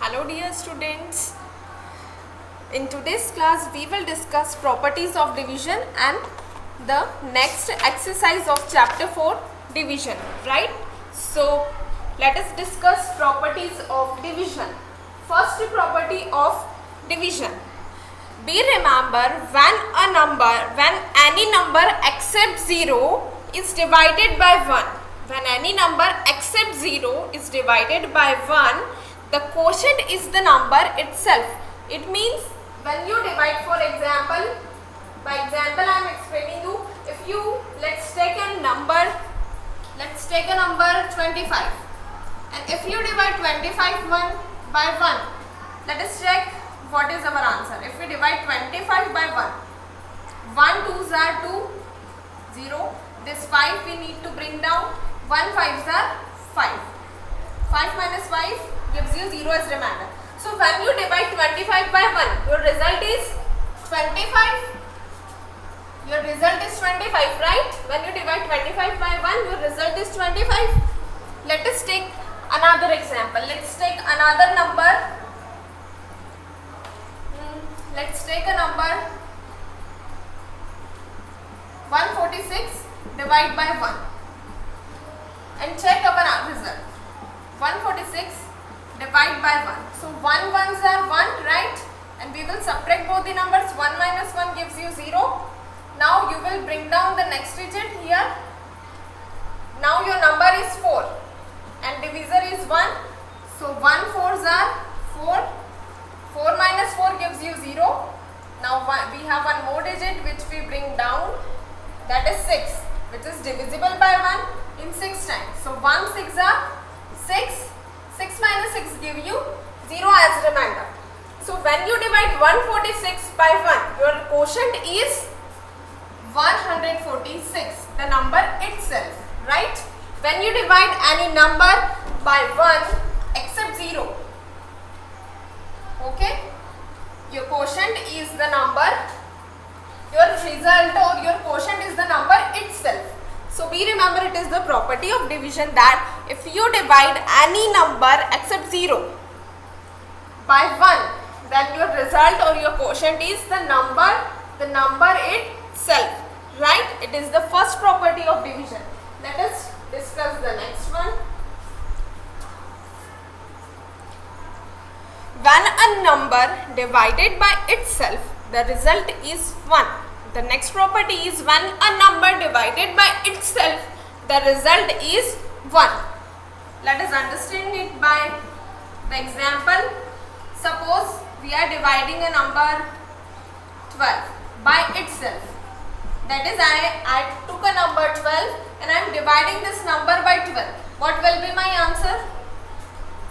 Hello dear students, in today's class we will discuss properties of division and the next exercise of chapter 4 division, right? So let us discuss properties of division. First property of division. Be remember when any number except 0 is divided by 1. When any number except 0 is divided by 1, the quotient is the number itself. It means when you divide, for example, by example I am explaining you, if you, let's take a number 25, and if you divide 25 by 1, let us check what is our answer. If we divide 25 by 1, 1 2s are 2, 0, this 5 we need to bring down, 1 5s are 5, 5 minus 5 gives you 0 as remainder. So when you divide 25 by 1, your result is 25. Your result is 25, right? When you divide 25 by 1, your result is 25. Let us take another example. Let's take another number. Let's take a number 146 divide by 1 and check our result. 146 divide by 1. So 1 ones are 1, right? And we will subtract both the numbers. 1 minus 1 gives you 0. Now you will bring down the next digit here. Now your number is 4 and divisor is 1. So 1 4s are 4. 4 minus 4 gives you 0. Now we have one more digit which we bring down, that is 6, which is divisible by 1 in 6 times. So 1 6 are 6. 6 minus 6 give you 0 as remainder. So when you divide 146 by 1, your quotient is 146, the number itself, right? When you divide any number by 1 except 0, okay, your quotient is the number, your result or your quotient is the number itself. So be remember, it is the property of division that if you divide any number except 0 by 1, then your result or your quotient is the number itself, right? It is the first property of division. Let us discuss the next one. When a number divided by itself, the result is 1. The next property is when a number divided by itself, the result is 1. Let us understand it by the example. Suppose we are dividing a number 12 by itself. That is, I took a number 12 and I am dividing this number by 12. What will be my answer?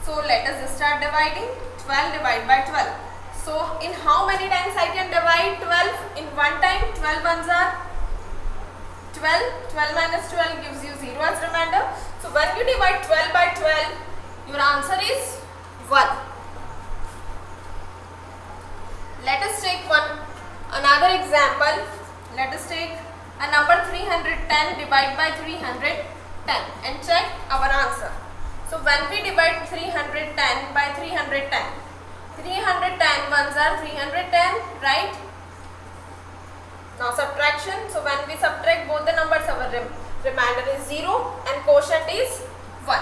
So let us start dividing. 12 divided by 12. So in how many times I can divide 12? In one time. 12 ones are 12. 12 minus 12 gives you 0 as remainder. So when you divide 12 by 12, your answer is 1. Let us take another example. Let us take a number 310 divided by 310 and check our answer. So when we divide 310 by 310, 310 ones are 310, right? Now subtraction. So when we subtract both the numbers, our remainder is 0 and quotient is 1.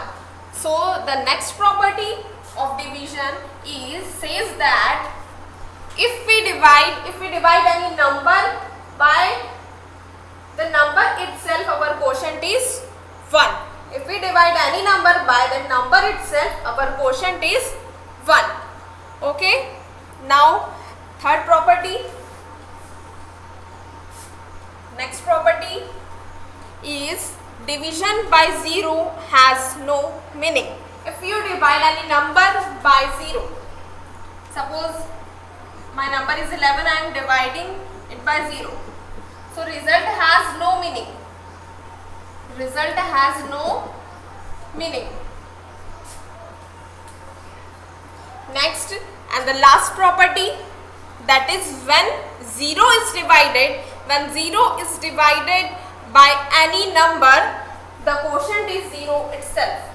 So the next property of division says that if we divide any number by the number itself, our quotient is 1. If we divide any number by the number itself, our quotient is 1. Okay. Now third property. Next property is division by 0 has no meaning. If you divide any number by 0, suppose my number is 11, I am dividing it by 0. So result has no meaning. Result has no meaning. Next and the last property, that is when 0 is divided by any number, the quotient is 0 itself.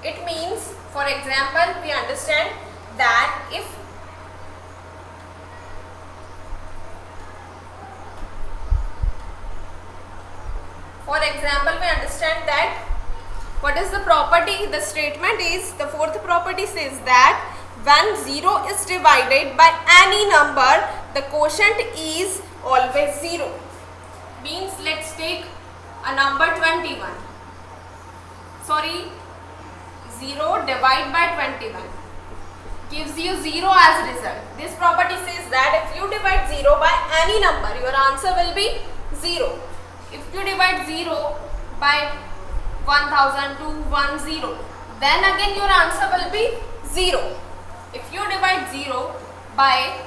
It means, for example, we understand that if what is the property? The statement is, the fourth property says that when 0 is divided by any number, the quotient is always 0. Means, let's take a number 21. Sorry, 0 divided by 21 gives you 0 as result. This property says that if you divide 0 by any number, your answer will be 0. If you divide 0 by 1010, then again your answer will be 0. If you divide 0 by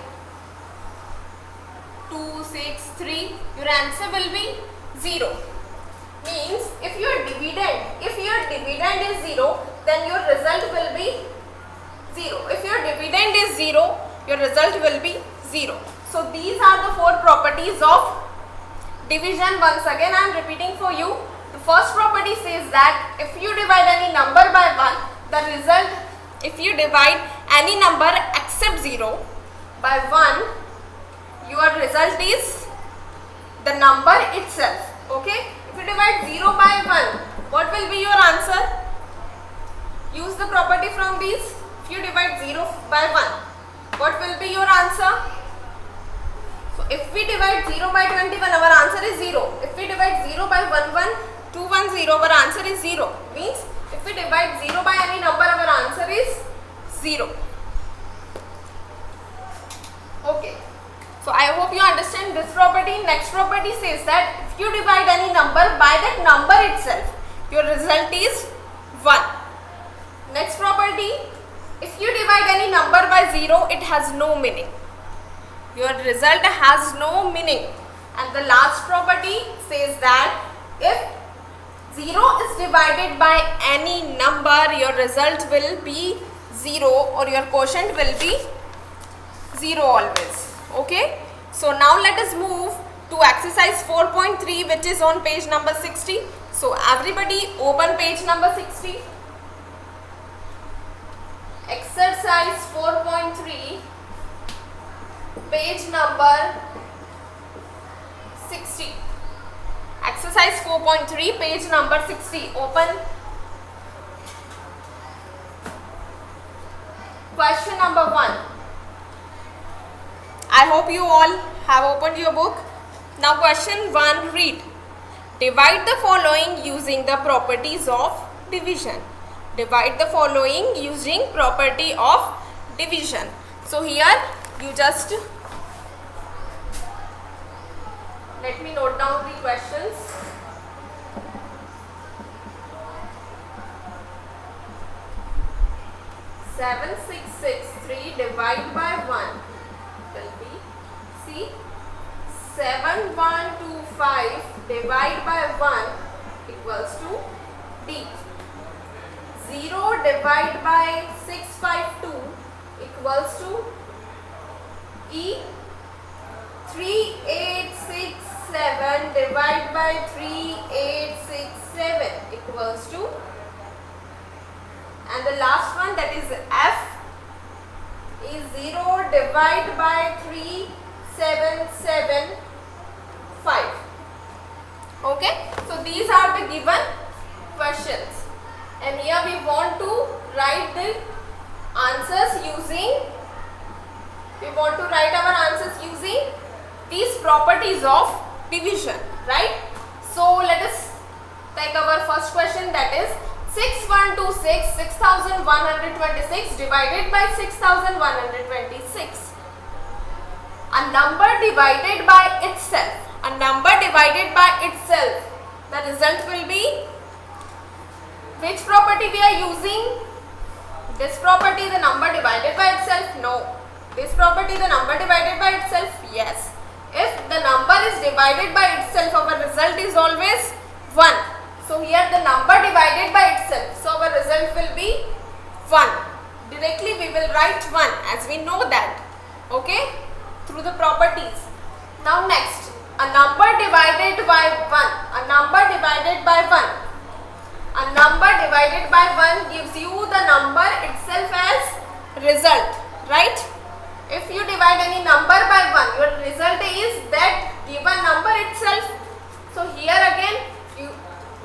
263, your answer will be 0. Means, if your dividend is 0, then your result will be 0. If your dividend is 0, your result will be 0. So these are the four properties of division. Once again I am repeating for you. The first property says that if you divide any number by 1, the result, if you divide any number except 0 by 1, your result is the number itself. Okay? If you divide 0 by 1, what will be your answer? Use the property from these. If you divide 0 by 1, what will be your answer? So if we divide 0 by 21, our answer is 0. If we divide 0 by 210, our answer is 0. Means, if we divide 0 by any number, our answer is 0. Okay. So I hope you understand this property. Next property says that if you divide any number by that number itself, your result is 1. Next property, if you divide any number by 0, it has no meaning. Your result has no meaning. And the last property says that if 0 is divided by any number, your result will be 0 or your quotient will be 0 always. Okay. So now let us move to exercise 4.3, which is on page number 60. So everybody open page number 60. Exercise 4.3, page number 60. Exercise 4.3, page number 60. Open. Question number 1. I hope you all have opened your book. Now question 1, read. Divide the following using the properties of division. Divide the following using property of division. So here you just let me note down the questions. Seven, 6, 6, 3 divide by 1 will be C. 7, 1, 2, 5 divide by 1 equals to D. 0 divided by 6, 5, 2 equals to E. 3, 8, 6, 7 divided by 3, 8, 6, 7 equals to, and the last one, that is F, is 0 divided by 3, 7, 7, 5. Okay, so these are the given questions, and here we want to write the answers using, these properties of division, right? So let us take our first question, that is 6126, 6126 divided by 6126. A number divided by itself. The result will be, which property we are using? This property, the number divided by itself? No. This property, the number divided by itself? Yes. If the number is divided by itself, our result is always 1. So here the number divided by itself. So our result will be 1. Directly we will write 1 as we know that. Okay? Through the properties. Now next, a number divided by 1. A number divided by 1. A number divided by 1 gives you the number itself as result, right? If you divide any number by 1, your result is that given number itself. So here again you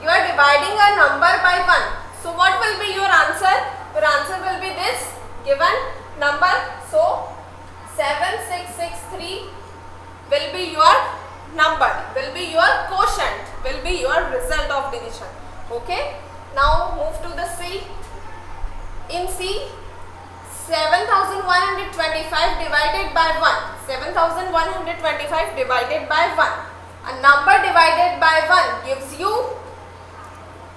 are dividing a number by 1. So what will be your answer? Your answer will be this given number. So 7663 will be your number, will be your quotient, will be your result of division. Okay. Now move to the C. In C, 7125 divided by 1. 7125 divided by 1. A number divided by 1 gives you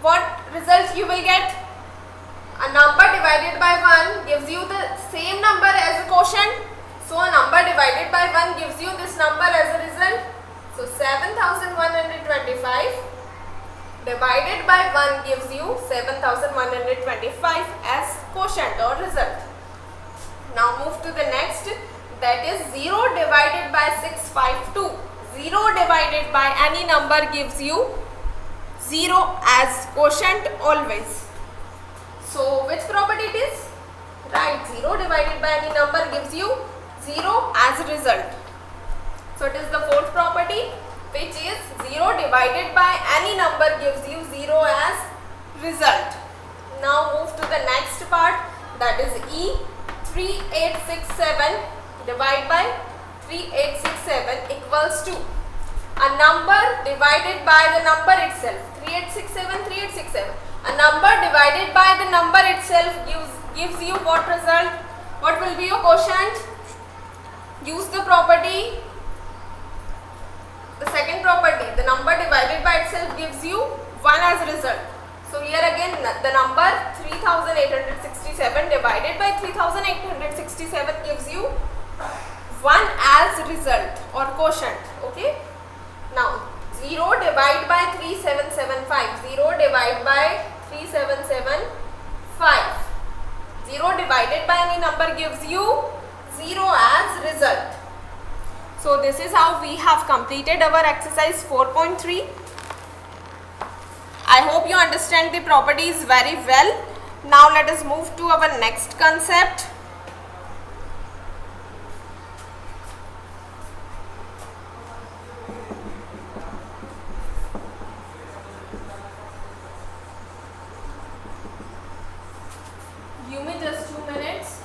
what result you will get? A number divided by 1 gives you the same number as a quotient. So a number divided by 1 gives you this number as a result. So 7125 divided by 1 gives you 7125 as quotient or result. Now move to the next, that is 0 divided by 652. 0 divided by any number gives you 0 as quotient always. So which property it is? Right, 0 divided by any number gives you 0 as a result. So it is the fourth property, which is 0 divided by any number gives you 0 as result. Now move to the next part, that is E. 3867 divided by 3867 equals to a number divided by the number itself. 3867. A number divided by the number itself gives you what result? What will be your quotient? Use the property. The second property, the number divided by itself gives you 1 as a result. So here again the number 3867 divided by 3867 gives you 1 as result or quotient. Okay. Now 0 divided by 3775. 0 divided by 3775. 0 divided by any number gives you 0 as result. So this is how we have completed our exercise 4.3. I hope you understand the properties very well. Now let us move to our next concept. Give me just 2 minutes.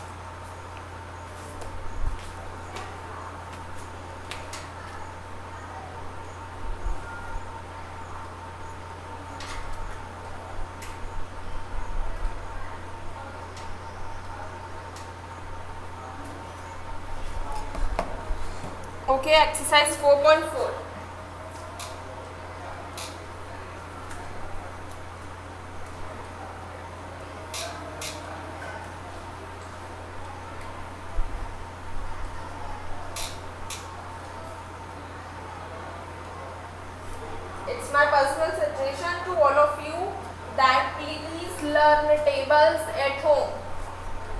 Okay, exercise 4.4. It's my personal suggestion to all of you that please learn tables at home.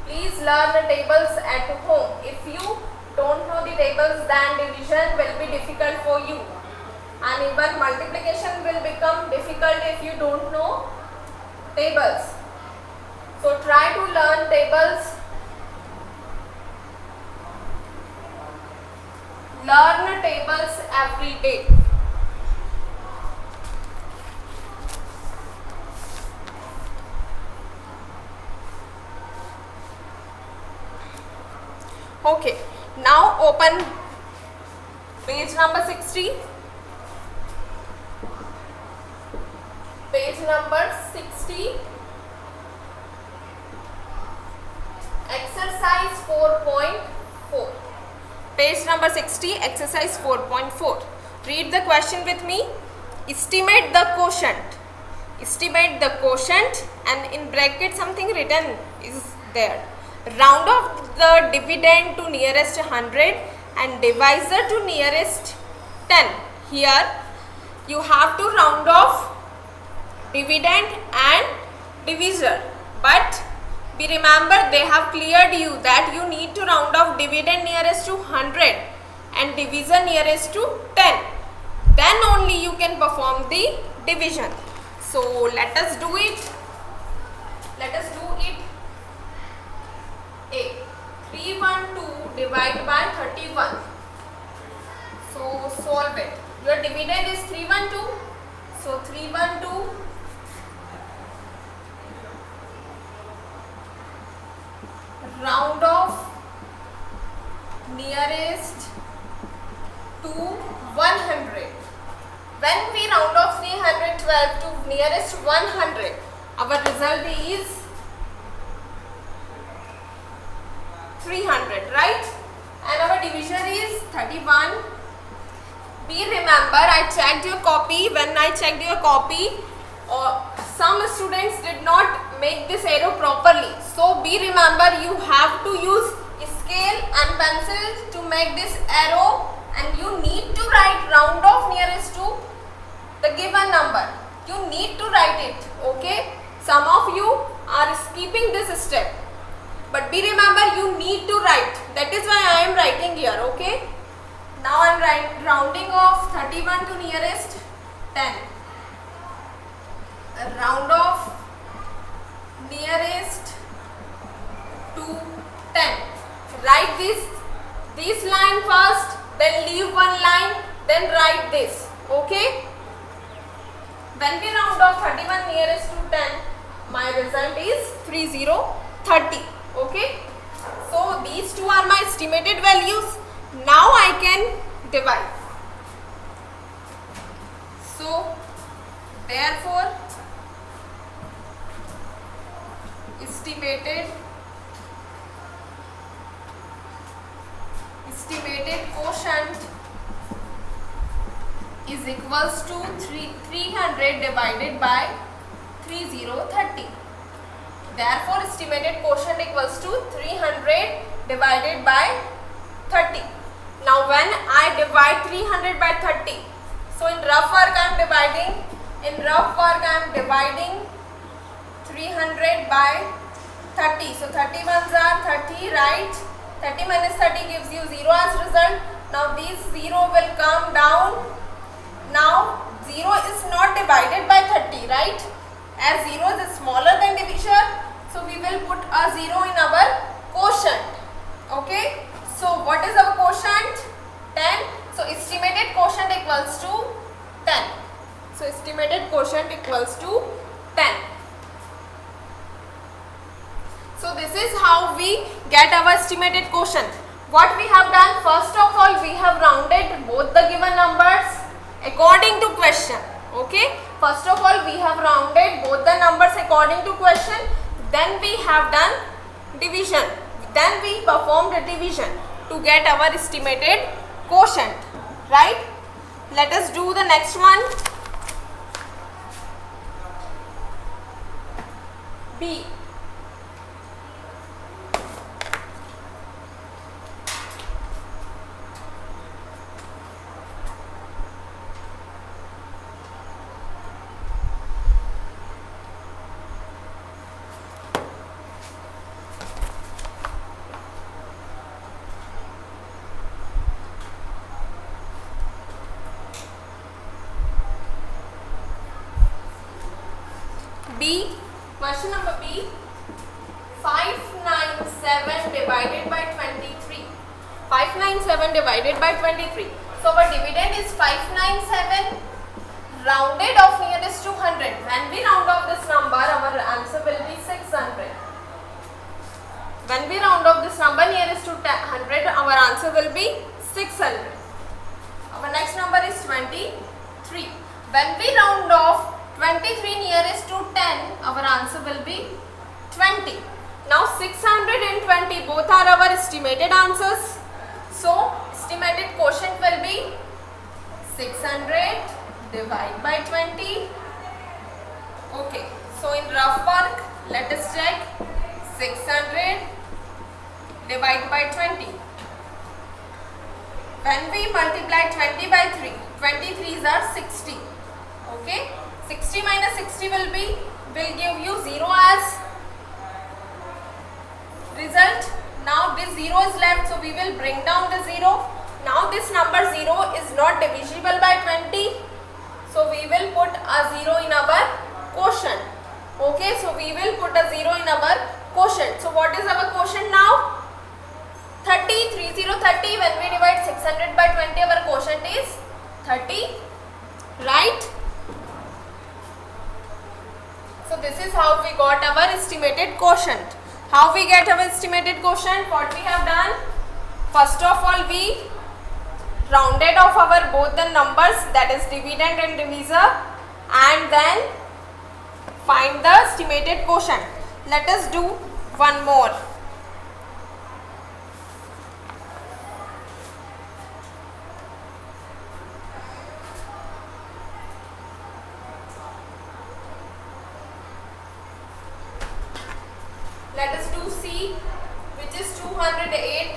Please learn tables at home. If you don't know the tables, then division will be difficult for you, and even multiplication will become difficult if you don't know tables. So try to learn tables. Learn tables every day. Okay. Now open page number 60. Page number 60. Exercise 4.4. Page number 60, exercise 4.4. Read the question with me. Estimate the quotient. Estimate the quotient, and in bracket something written is there. Round off the dividend to nearest 100 and divisor to nearest 10. Here you have to round off dividend and divisor, but we remember they have cleared you that you need to round off dividend nearest to 100 and divisor nearest to 10. Then only you can perform the division. So let us do it. Let us do it. A 312 divided by 31. So solve it. Your dividend is 312. So 312 round off nearest to 100. When we round off 312 to nearest 100, our result is 300, right? And our division is 31. Be remember, I checked your copy. When I checked your copy, some students did not make this arrow properly. So be remember, you have to use scale and pencil to make this arrow, and you need to write round off nearest to the given number. You need to write it, okay? Some of you are skipping this step, but be remember, you need to write. That is why I am writing here, okay? Now I am rounding off 31 to nearest 10. Round off nearest to 10. Write this line first, then leave one line, then write this, okay? When we round off 31 nearest to 10, my result is 30, okay? So these two are my estimated values. Now I can divide. So therefore estimated quotient is equals to 300 divided by 30. Therefore estimated quotient equals to 300 divided by 30. Now when I divide 300 by 30, so in rough work I am dividing 300 by 30. So 30 ones are 30, right? 30 minus 30 gives you 0 as result. Now this 0 will come down. Now 0 is not divided by 30, right? As 0 is smaller than divisor, so we will put a 0 in our quotient. Okay? So what is our quotient? 10. So estimated quotient equals to 10. So estimated quotient equals to 10. So this is how we get our estimated quotient. What we have done, first of all, we have rounded both the given numbers according to question. Okay. First of all, we have rounded both the numbers according to question. Then we have done division. Then we performed the division to get our estimated quotient. Right? Let us do the next one. B. B, question number B, 597 divided by 23. 597 divided by 23. So our dividend is 597 rounded off nearest to 100. When we round off this number, our answer will be 600. When we round off this number nearest to 100, our answer will be 600. Our next number is 23. When we round off 23 nearest to 10, our answer will be 20. Now 600 and 20 both are our estimated answers. So estimated quotient will be 600 divided by 20. Okay. So in rough work, let us check 600 divided by 20. When we multiply 20 by 3, 23s are 60. Okay. 60 minus 60 will give you 0 as result. Now this 0 is left, so we will bring down the 0. Now this number 0 is not divisible by 20, so we will put a 0 in our quotient. Okay, so we will put a 0 in our quotient. So what is our quotient now? 30. 30. When we divide 600 by 20, our quotient is 30, right? So this is how we got our estimated quotient. How we get our estimated quotient? What we have done? First of all, we rounded off our both the numbers, that is dividend and divisor, and then find the estimated quotient. Let us do one more. Let us do C, which is 208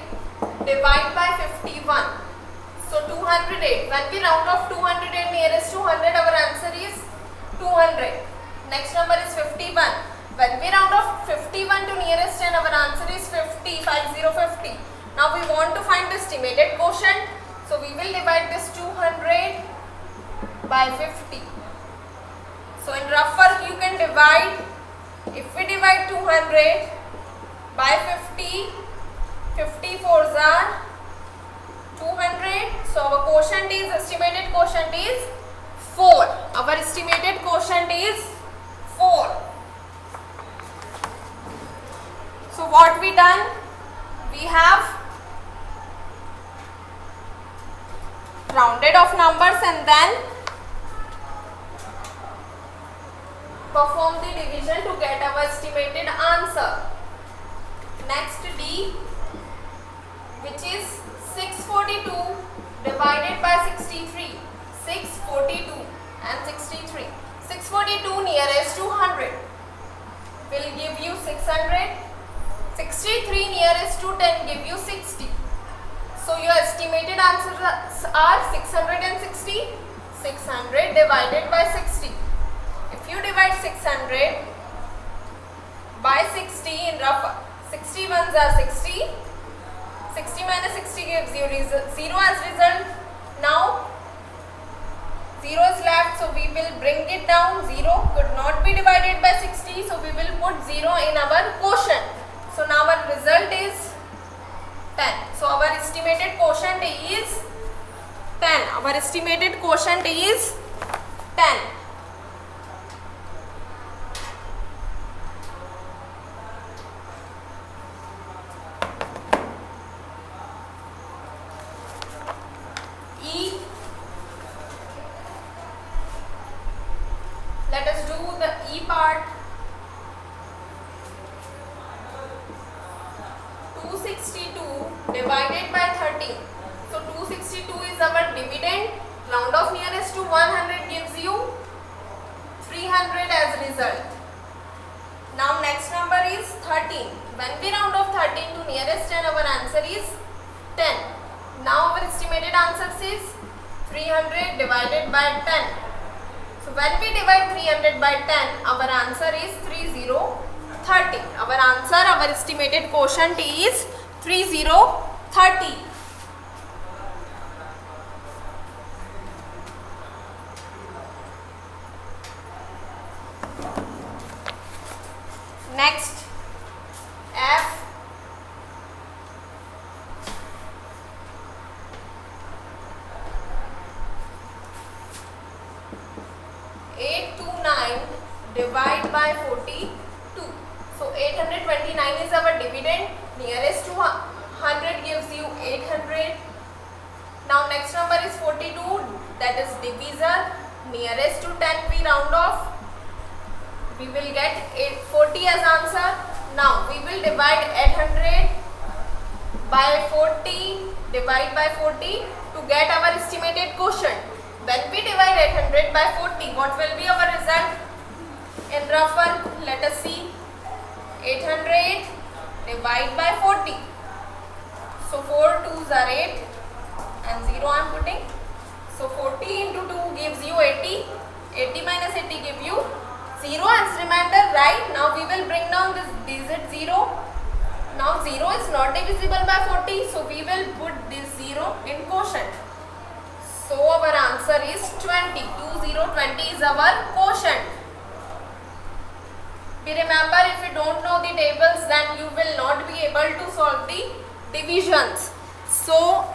divide by 51. So 208, when we round off 208 nearest to 100, our answer is 200. Next number is 51. When we round off 51 to nearest 10, our answer is 50, 50. Now we want to find the estimated quotient. So we will divide this 200 by 50. So in rough work you can divide, if we divide 200 by 50, 54s are 200. So our quotient is, estimated quotient is 4. Our estimated quotient is 4. So what we done? We have rounded off numbers and then perform the division to get our estimated answer. Next D, which is 642 divided by 63. 642 and 63. 642 nearest to 100 will give you 600. 63 nearest to 10 give you 60. So your estimated answers are 660. 600 divided by 60. If you divide 600 by 60 in rough, 60 ones are 60. 60 minus 60 gives you 0 as result. Now 0 is left, so we will bring it down. 0 could not be divided by 60, so we will put 0 in our quotient. So now our result is 10. So our estimated quotient is 10. Our estimated quotient is 10. Let us do the E part. 262 divided by 13. So 262 is our dividend. Round off nearest to 100 gives you 300 as result. Now next number is 13. When we round off 13 to nearest 10, our answer is 10. Now our estimated answer is 300 divided by 10. So when we divide 300 by 10, our answer is 3030. Our answer, our estimated quotient is 3030. Next, F. Divide by 42. So 829 is our dividend. Nearest to 100 gives you 800. Now next number is 42, that is divisor. Nearest to 10 we round off. We will get 40 as answer. Now we will divide 800 by 40. Divide by 40 to get our estimated quotient. When we divide 800 by 40, what will be our result? In rough work, let us see. 800 divide by 40. So 4 2s are 8 and 0 I am putting. So 40 into 2 gives you 80. 80 minus 80 give you 0 as reminder, right? Now we will bring down this digit 0. Now 0 is not divisible by 40, so we will put this 0 in quotient. So our answer is 20. 20 is our quotient. We remember, if you don't know the tables, then you will not be able to solve the divisions. So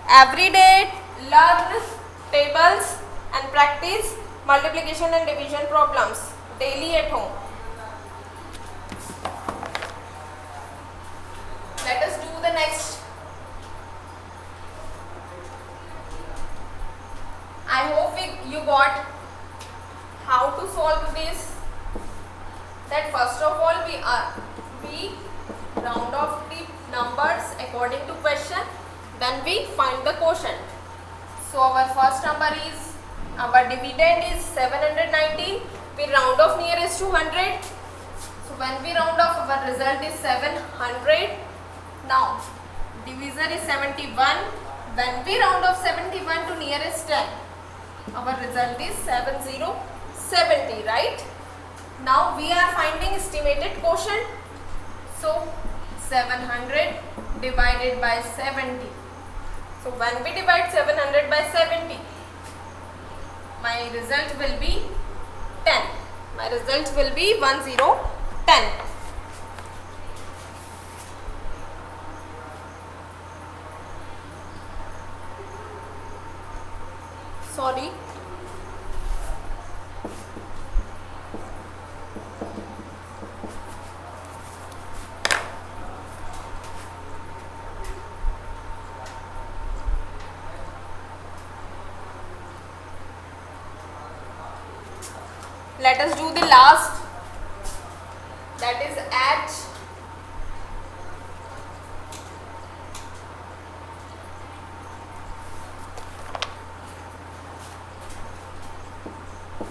every day learn tables and practice multiplication and division problems daily at home. Let us do the next. I hope you got how to solve this. That first of all we round off the numbers according to question, then we find the quotient. So our first number is, our dividend is 719. We round off nearest to 100. So when we round off, our result is 700. Now divisor is 71. When we round off 71 to nearest 10, our result is 7070, right? Now we are finding estimated quotient. So 700 divided by 70. So when we divide 700 by 70, my result will be 10. My result will be 10. Sorry. Let us do the last, that is H.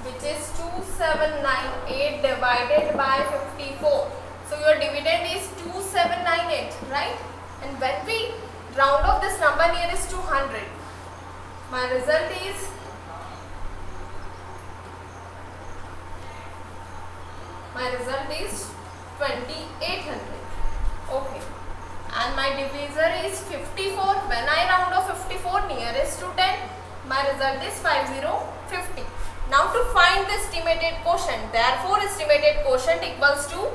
Which is 2798 divided by 54. So your dividend is 2798, right? And when we round off this number nearest to 100, my result is 2800. Okay. And my divisor is 54. When I round off 54 nearest to 10, my result is 5050. Now to find the estimated quotient, therefore estimated quotient equals to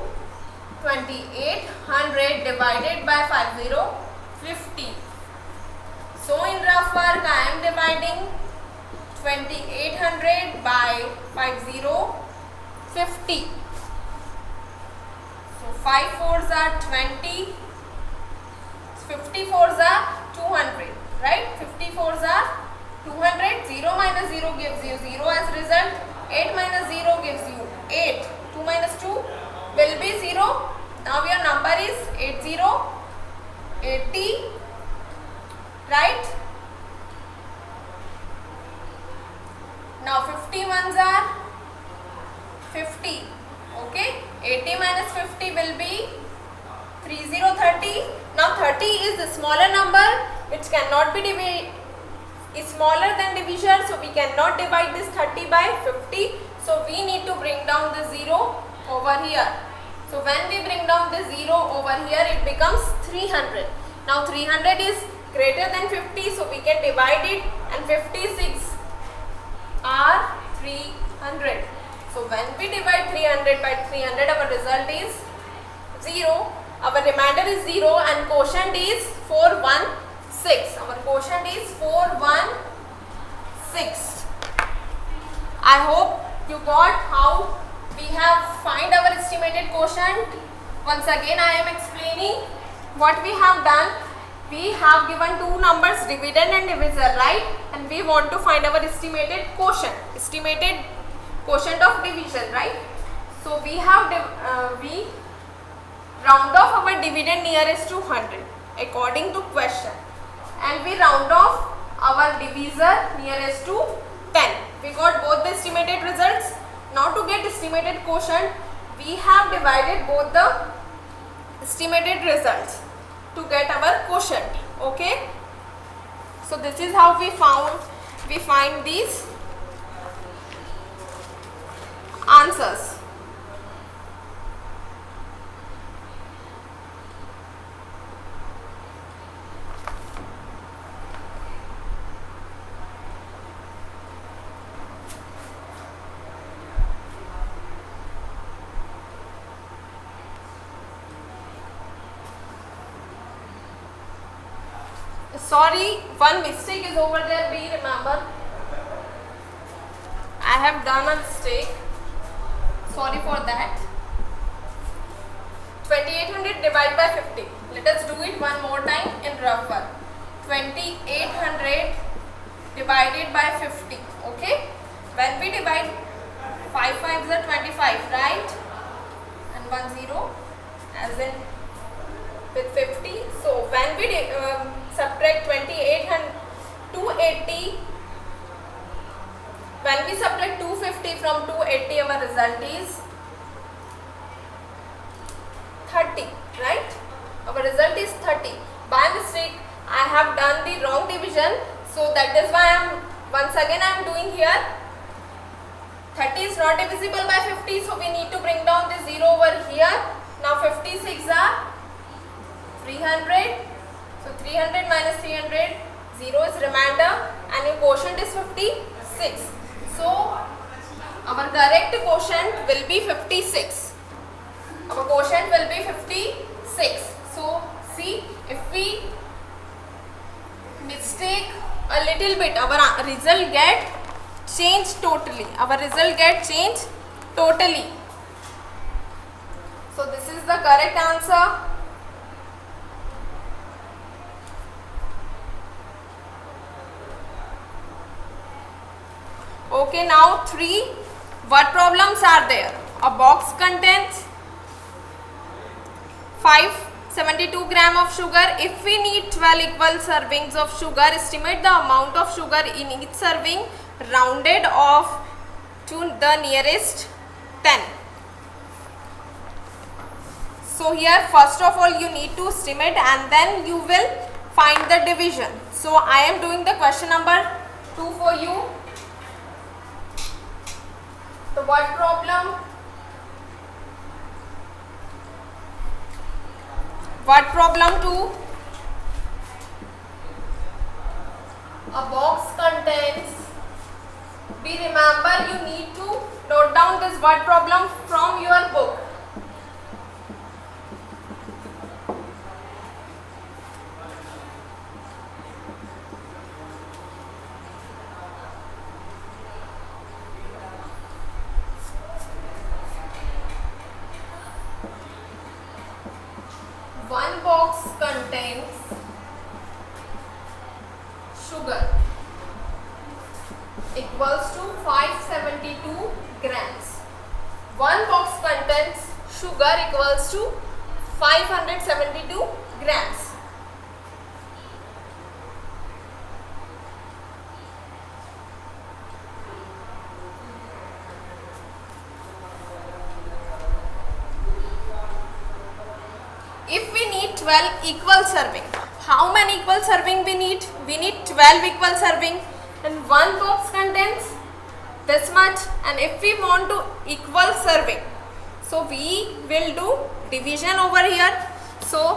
2800 divided by 5050. So in rough work I am dividing 2800 by 5050. So 5 4s are 20, 50 4s are 200, right? 50 4s are 200. 0 minus 0 gives you 0 as result. 8 minus 0 gives you 8. 2 minus 2 will be 0. Now your number is 80, right? Now 51s are 50. Okay, 80 minus 50 will be 30. Now 30 is the smaller number which cannot be divided, is smaller than divisor, so we cannot divide this 30 by 50. So we need to bring down the 0 over here. So when we bring down the 0 over here, it becomes 300. Now 300 is greater than 50, so we can divide it, and 56 are 300. So when we divide 300 by 300, our result is 0. Our remainder is 0 and quotient is 416. Our quotient is 416. I hope you got how we have find our estimated quotient. Once again I am explaining what we have done. We have given two numbers, dividend and divisor, right? And we want to find our estimated quotient of division, right? So we have we round off our dividend nearest to 100 according to question, and we round off our divisor nearest to 10. We got both the estimated results. Now to get estimated quotient, we have divided both the estimated results to get our quotient. Okay, so this is how we find these answers. Sorry, one mistake is over there. Be remember, I have done a mistake. Sorry for that. 2800 divided by 50. Let us do it one more time in rougher. 2800 divided by 50. Okay. When we divide 5 5s are 25, right? And 1 0 as in with 50. So when we subtract 2800 280, when we subtract 250 from 280, our result is 30, right? Our result is 30. By mistake, I have done the wrong division, so that is why once again I am doing here. 30 is not divisible by 50, so we need to bring down the 0 over here. Now 56 are 300. So 300 minus 300, 0 is remainder, and your quotient is 56. So our correct quotient will be 56. Our quotient will be 56. So see, if we mistake a little bit, our result get changed totally. Our result get changed totally. So this is the correct answer. Okay, now 3. What problems are there? A box contains 572 gram of sugar. If we need 12 equal servings of sugar, estimate the amount of sugar in each serving rounded off to the nearest 10. So here first of all you need to estimate and then you will find the division. So I am doing the question number 2 for you. So what problem? What problem 2? A box contains. Be remember you need to note down this word problem from your book. One box contains sugar equals to 572 grams. One box contains sugar equals to 572 grams. If we need 12 equal serving, how many equal serving we need? We need 12 equal serving, and one box contains this much, and if we want to equal serving, so we will do division over here. So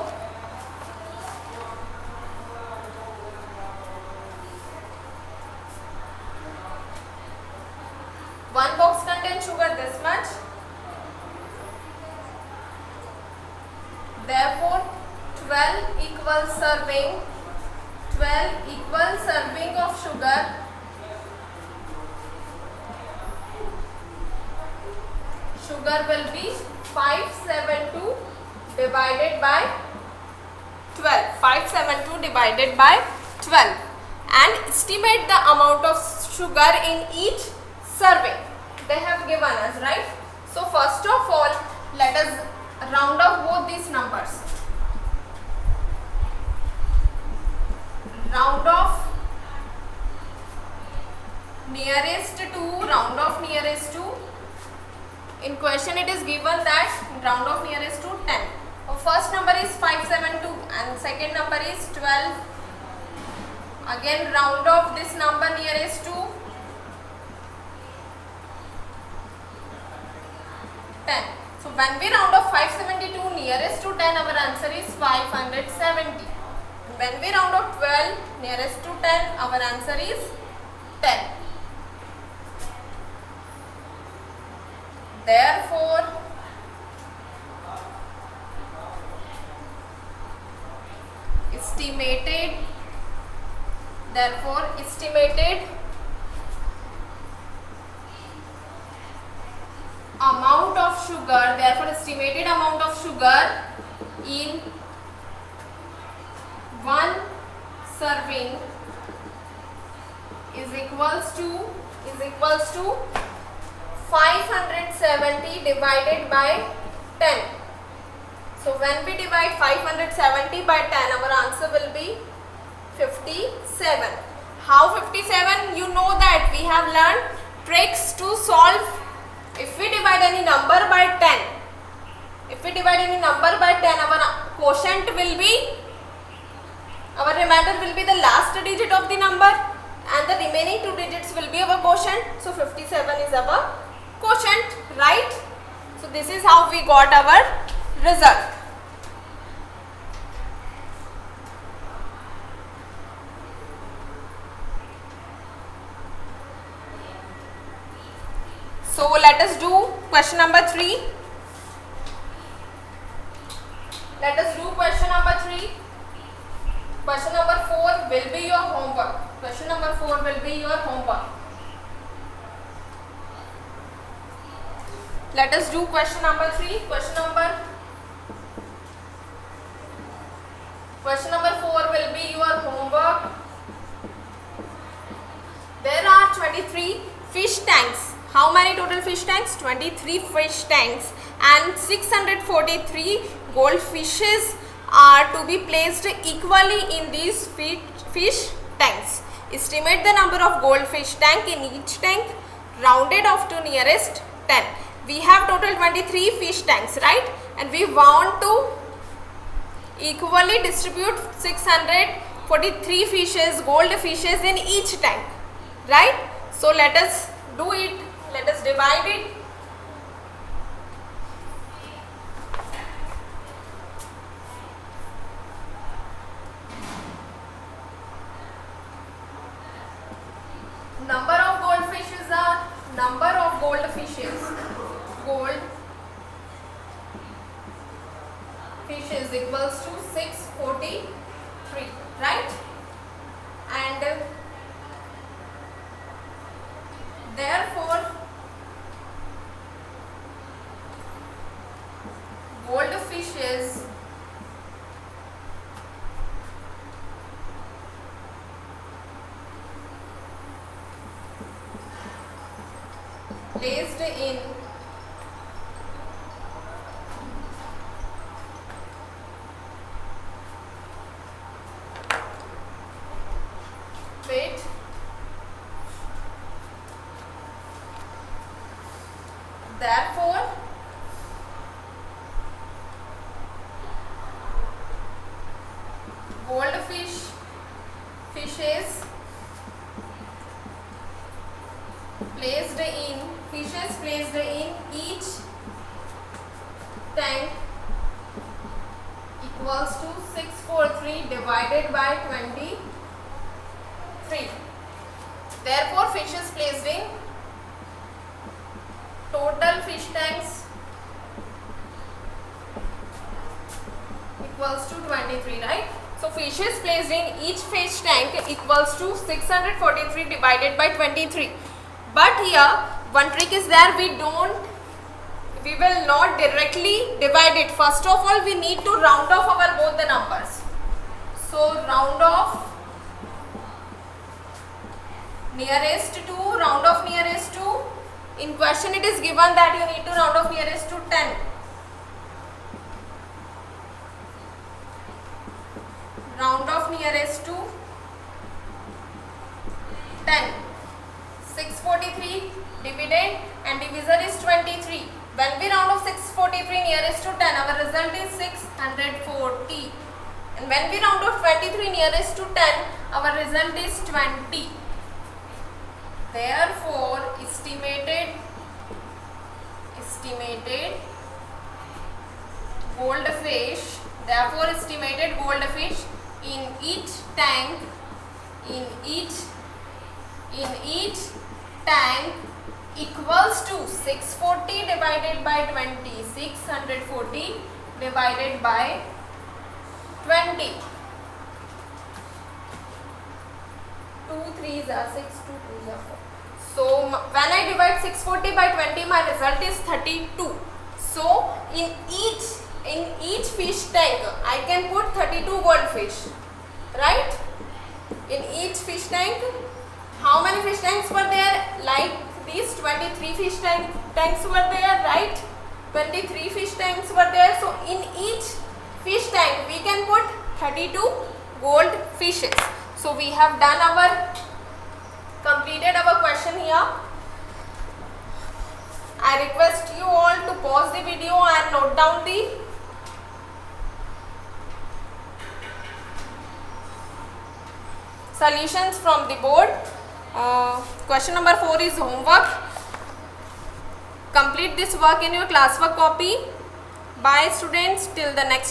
one box contains sugar this much. Therefore, 12 equal serving of sugar will be 572 divided by 12. 572 divided by 12, and estimate the amount of sugar in each serving. They have given us, right? So first of all, let us round off both these numbers. Round off nearest to, round off nearest to. In question it is given that round off nearest to 10. First number is 572 and second number is 12. Again round off this number nearest to 10. So when we round off 572 nearest to 10, our answer is 570. When we round off 12 nearest to 10, our answer is 10. Therefore, estimated Therefore, estimated amount of sugar in one serving is equals to 570 divided by 10. So when we divide 570 by 10, our answer will be 57. How 57? You know that we have learned tricks to solve. If we divide any number by 10, our quotient will be, our remainder will be the last digit of the number, and the remaining two digits will be our quotient. So 57 is our quotient, right? So this is how we got our result. So let us do question number 3. Question number 4 will be your homework. Let us do question number 3. Question number 4 will be your homework. There are 23 fish tanks. How many total fish tanks? 23 fish tanks, and 643 goldfishes are to be placed equally in these fish tanks. Estimate the number of goldfish tank in each tank, rounded off to nearest 10. We have total 23 fish tanks, right? And we want to equally distribute 643 fishes, gold fishes in each tank, right? So let us do it. Let us divide it. Number of goldfishes are goldfishes equals to 643, right? And therefore goldfishes placed in pit therefore fishes placed in each tank equals to 643 divided by 23. Therefore, fishes placed in total fish tanks equals to 23, right? So fishes placed in each fish tank equals to 643 divided by 23. But here one trick is there. We will not directly divide it. First of all, we need to round off our both the numbers. So round off nearest to, in question it is given that you need to round off nearest to 10. Round off nearest to 10. 643 dividend and divisor is 23. When we round off 643 nearest to 10, our result is 640. And when we round off 23 nearest to 10, our result is 20. Therefore, estimated goldfish in each tank equals to 640 divided by 20, 640 divided by 20. 2 3s are 6, 2 2s are 4. So when I divide 640 by 20, my result is 32. So in each fish tank, I can put 32 goldfish, right? In each fish tank, how many fish tanks were there? Like these 23 fish tanks were there, right? 23 fish tanks were there. So in each fish tank, we can put 32 gold fishes. So we have done completed our question here. I request you all to pause the video and note down the solutions from the board. Question number 4 is homework. Complete this work in your classwork copy. Bye students, till the next